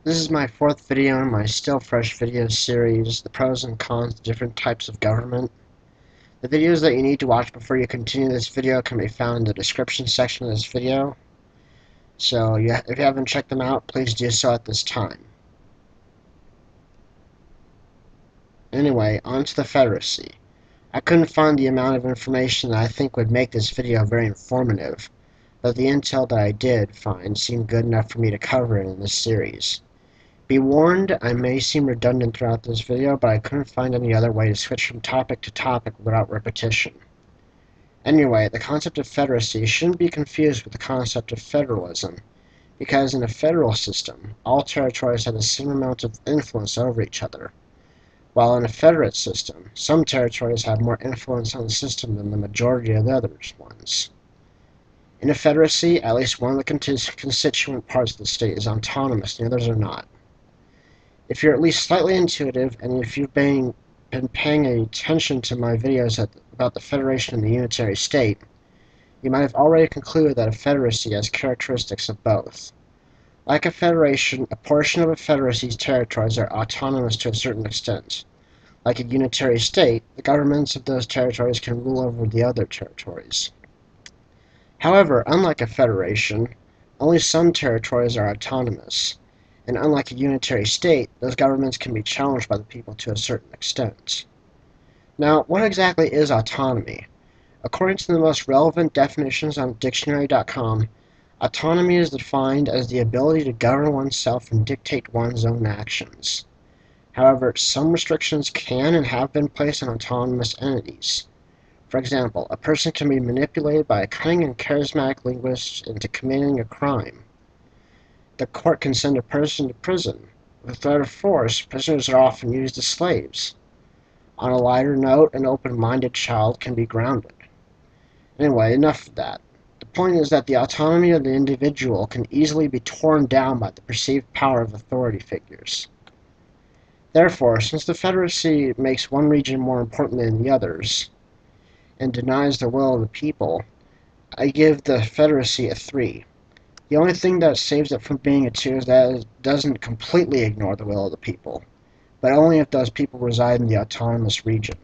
This is my fourth video in my Still Fresh video series, the pros and cons of different types of government. The videos that you need to watch before you continue this video can be found in the description section of this video. So if you haven't checked them out, please do so at this time. Anyway, on to the Federacy. I couldn't find the amount of information that I think would make this video very informative, but the intel that I did find seemed good enough for me to cover it in this series. Be warned, I may seem redundant throughout this video, but I couldn't find any other way to switch from topic to topic without repetition. Anyway, the concept of Federacy shouldn't be confused with the concept of federalism, because in a federal system, all territories have the same amount of influence over each other, while in a federate system, some territories have more influence on the system than the majority of the other ones. In a Federacy, at least one of the constituent parts of the state is autonomous and the others are not. If you're at least slightly intuitive, and if you've been paying attention to my videos about the Federation and the unitary state, you might have already concluded that a Federacy has characteristics of both. Like a federation, a portion of a Federacy's territories are autonomous to a certain extent. Like a unitary state, the governments of those territories can rule over the other territories. However, unlike a federation, only some territories are autonomous, and unlike a unitary state, those governments can be challenged by the people to a certain extent. Now, what exactly is autonomy? According to the most relevant definitions on dictionary.com, autonomy is defined as the ability to govern oneself and dictate one's own actions. However, some restrictions can and have been placed on autonomous entities. For example, a person can be manipulated by a cunning and charismatic linguist into committing a crime. The court can send a person to prison. With threat of force, prisoners are often used as slaves. On a lighter note, an open-minded child can be grounded. Anyway, enough of that. The point is that the autonomy of the individual can easily be torn down by the perceived power of authority figures. Therefore, since the Federacy makes one region more important than the others, and denies the will of the people, I give the Federacy a 3. The only thing that saves it from being a 2 is that it doesn't completely ignore the will of the people, but only if those people reside in the autonomous region.